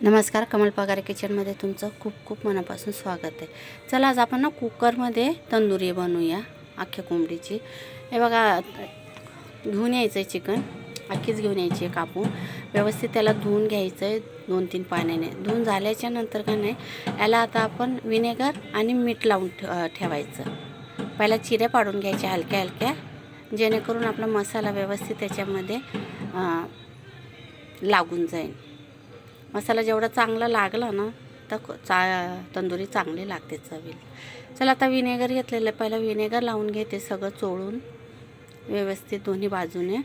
नमस्कार, कमल पगारे किचनमध्ये तुमचं खूप खूप मनापासून स्वागत आहे. चला आज आपण कुकरमध्ये तंदुरी बनवूया अख्ख्या कोंबडीची. हे बघा, धुवून यायचं आहे चिकन, अख्खीच घेऊन यायची आहे कापून. व्यवस्थित त्याला धुवून घ्यायचं आहे 2-3 पाण्याने. धुवून झाल्याच्या नंतर का नाही याला आता आपण विनेगर आणि मीठ लावून ठेवायचं. पहिला चिऱ्या पाडून घ्यायच्या हलक्या हलक्या, जेणेकरून आपला मसाला व्यवस्थित त्याच्यामध्ये लागून जाईल. मसाला जेवढा चांगला लागला ना तर तंदुरी चांगली लागते चवीला. चला आता विनेगर घेतलेलं आहे, पहिलं विनेगर लावून घेते सगळं चोळून व्यवस्थित दोन्ही बाजूने.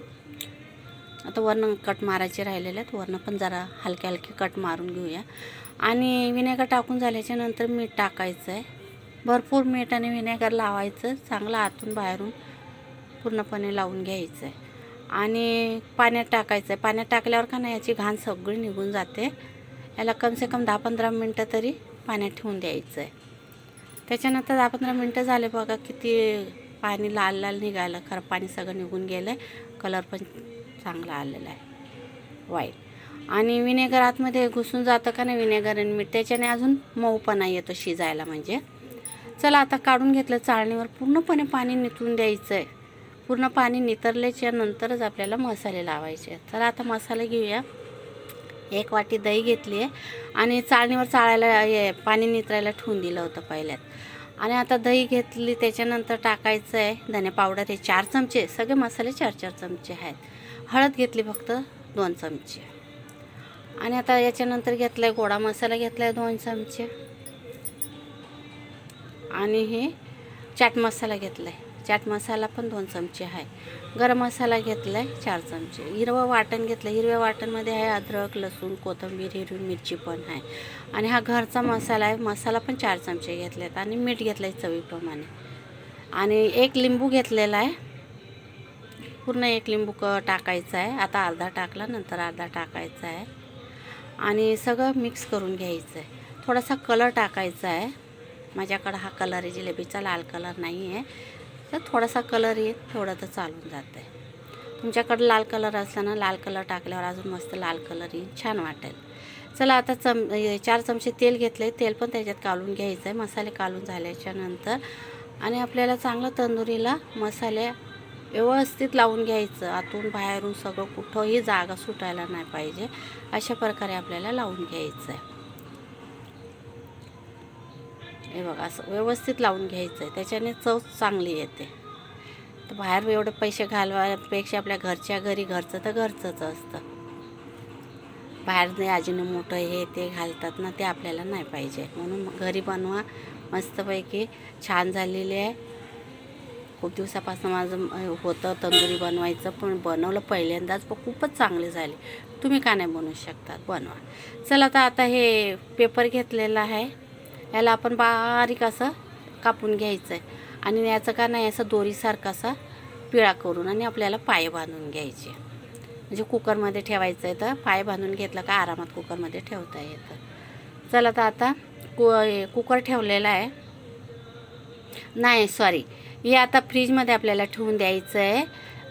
आता वरनं कट मारायचे राहिलेले आहेत, वरनं पण जरा हलके हलके कट मारून घेऊया. आणि विनेगर टाकून झाल्याच्या नंतर मीठ टाकायचं आहे. भरपूर मीठ आणि विनेगर लावायचं, चांगलं आतून बाहेरून पूर्णपणे लावून घ्यायचं आहे. आणि पाण्यात टाकायचं आहे. पाण्यात टाकल्यावर का नाही याची घाण सगळी निघून जाते. याला कमसे कम 10-15 मिनटं तरी पाण्यात ठेवून द्यायचं आहे. त्याच्यानंतर 10-15 मिनटं झाले बघा, किती पाणी लाल लाल निघालं. खरं पाणी सगळं निघून गेलं आहे, कलर पण चांगला आलेला आहे व्हाईट. आणि विनेगर आतमध्ये घुसून जातं का नाही विनेगर आणि मीठ, त्याच्याने अजून मऊपणा येतो शिजायला म्हणजे. चला आता काढून घेतलं चाळणीवर, पूर्णपणे पाणी निथळून द्यायचं आहे. पूर्ण पाणी नितरल्याच्या नंतरच आपल्याला मसाले लावायचे. तर आता मसाले घेऊया. 1 वाटी दही घेतली आहे आणि चाळणीवर चाळायला पाणी नितरायला ठेवून दिलं होतं पहिल्यात. आणि आता दही घेतली, त्याच्यानंतर टाकायचं आहे धने पावडर. हे 4 चमचे, सगळे मसाले 4-4 चमचे आहेत. हळद घेतली फक्त 2 चमचे. आणि आता याच्यानंतर घेतला आहे गोडा मसाला, घेतला आहे 2 चमचे. आणि हे चाट मसाला घेतला आहे, चाट मसाला पण 2 चमचे आहे. गरम मसाला घेतला आहे 4 चमचे. हिरवं वाटण घेतलं, हिरव्या वाटणमध्ये आहे अद्रक, लसूण, कोथिंबीर, हिरवी मिरची पण आहे. आणि हा घरचा मसाला आहे, मसाला पण 4 चमचे घेतले आहेत. आणि मीठ घेतलं आहे चवीप्रमाणे. आणि 1 लिंबू घेतलेला आहे, पूर्ण 1 लिंबू टाकायचा आहे. आता अर्धा टाकला, नंतर अर्धा टाकायचा आहे. आणि सगळं मिक्स करून घ्यायचं आहे. थोडासा कलर टाकायचा आहे. माझ्याकडं हा कलर आहे जिलेबीचा, लाल कलर नाही आहे, तर थोडासा कलर येईल तेवढं तर चालून जातं आहे. तुमच्याकडं लाल कलर असला ना, लाल कलर टाकल्यावर अजून मस्त लाल कलर येईल, छान वाटेल. चला आता 4 चमचे तेल घेतलं आहे, तेल पण त्याच्यात काढून घ्यायचं आहे. मसाले काढून झाल्याच्या नंतर आणि आपल्याला चांगलं तंदुरीला मसाले व्यवस्थित लावून घ्यायचं. आतून बाहेरून सगळं, कुठंही जागा सुटायला नाही पाहिजे, अशा प्रकारे आपल्याला लावून घ्यायचं आहे. हे बघा, असं व्यवस्थित लावून घ्यायचं आहे, त्याच्याने चव चांगली येते. तर बाहेर एवढे पैसे घालवायपेक्षा आपल्या घरच्या घरी घरचं तर घरचंच असतं. बाहेर नाही अजिनोमोटो हे ते घालतात ना, ते आपल्याला नाही पाहिजे. म्हणून घरी बनवा मस्तपैकी. छान झालेली आहे. खूप दिवसापासून माझं होतं तंदुरी बनवायचं, पण बनवलं पहिल्यांदाच, पण खूपच चांगली झाली. तुम्ही का नाही बनवू शकतात, बनवा. चला आता हे पेपर घेतलेला आहे, याला आपण बारीक असं कापून घ्यायचं आहे. आणि याचं का नाही असं दोरीसारखं असा पिळा करून आणि आपल्याला पाय बांधून घ्यायचे. म्हणजे कुकरमध्ये ठेवायचं आहे, तर पाय बांधून घेतलं का आरामात कुकरमध्ये ठेवता येतं. चला तर आता कुकर ठेवलेला आहे, नाही सॉरी, हे आता फ्रीजमध्ये आपल्याला ठेवून द्यायचं आहे.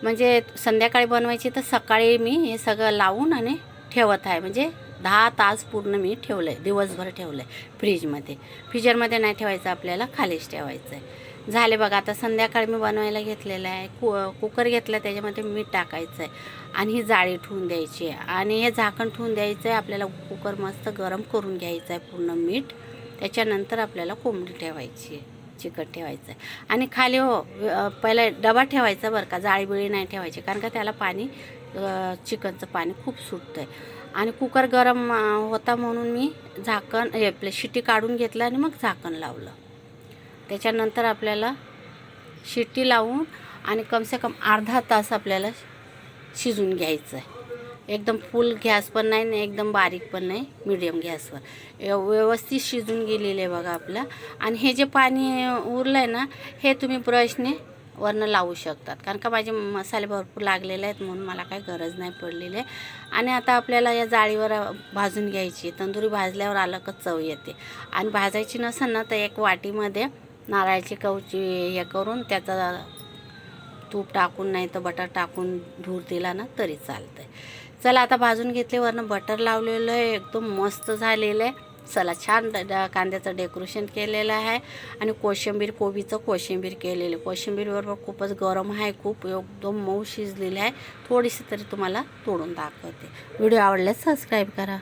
म्हणजे संध्याकाळी बनवायची, तर सकाळी मी हे सगळं लावून आणि ठेवत आहे. म्हणजे 10 तास पूर्ण मी ठेवलं आहे, दिवसभर ठेवलं आहे फ्रीजमध्ये. फ्रीजरमध्ये नाही ठेवायचं आपल्याला, खालीच ठेवायचं आहे. झाले बघा, आता संध्याकाळी मी बनवायला घेतलेलं आहे. कुकर घेतलं, त्याच्यामध्ये मीठ टाकायचं आहे आणि ही जाळी ठेवून द्यायची आहे. आणि हे झाकण ठेवून द्यायचं आहे. आपल्याला कुकर मस्त गरम करून घ्यायचं आहे पूर्ण मीठ. त्याच्यानंतर आपल्याला कोंबडी ठेवायची आहे, चिकन ठेवायचं आहे. आणि खाली पहिला डबा ठेवायचा बरं का, जाळीबिळी नाही ठेवायची, कारण का त्याला पाणी, चिकनचं पाणी खूप सुटतं आहे. आणि कुकर गरम होता म्हणून मी झाकण आपले शिट्टी काढून घेतलं आणि मग झाकण लावलं. त्याच्यानंतर आपल्याला शिट्टी लावून आणि कमसे कम अर्धा तास आपल्याला शिजून घ्यायचं आहे. एकदम फुल गॅस पण नाही आणि एकदम बारीक पण नाही, मीडियम गॅसवर व्यवस्थित शिजून गेलेलं आहे बघा आपलं. आणि हे जे पाणी उरलं आहे ना, हे तुम्ही ब्रशने वरनं लावू शकतात, कारण का माझे मसाले भरपूर लागलेले आहेत म्हणून मला काही गरज नाही पडलेली आहे. आणि आता आपल्याला या जाळीवर भाजून घ्यायची. तंदुरी भाजल्यावर आलं का चव येते. आणि भाजायची नसेल ना, तर 1 वाटीमध्ये नारळाची कवची हे करून त्याचा तूप टाकून नाही तर बटर टाकून धूर दिला ना तरी चालतं आहे. चला आता भाजून घेतले, वरनं बटर लावलेलं आहे, एकदम मस्त झालेलं आहे. चला छान कांद्याचं डेकोरेशन केलेलं आहे आणि कोशिंबीर कोशिंबीर केलेली. कोशिंबीरबरोबर खूपच गरम आहे, खूप एकदम मऊ शिजलेली आहे. थोडीशी तरी तुम्हाला तोडून दाखवते. व्हिडिओ आवडल्यास सबस्क्राईब करा.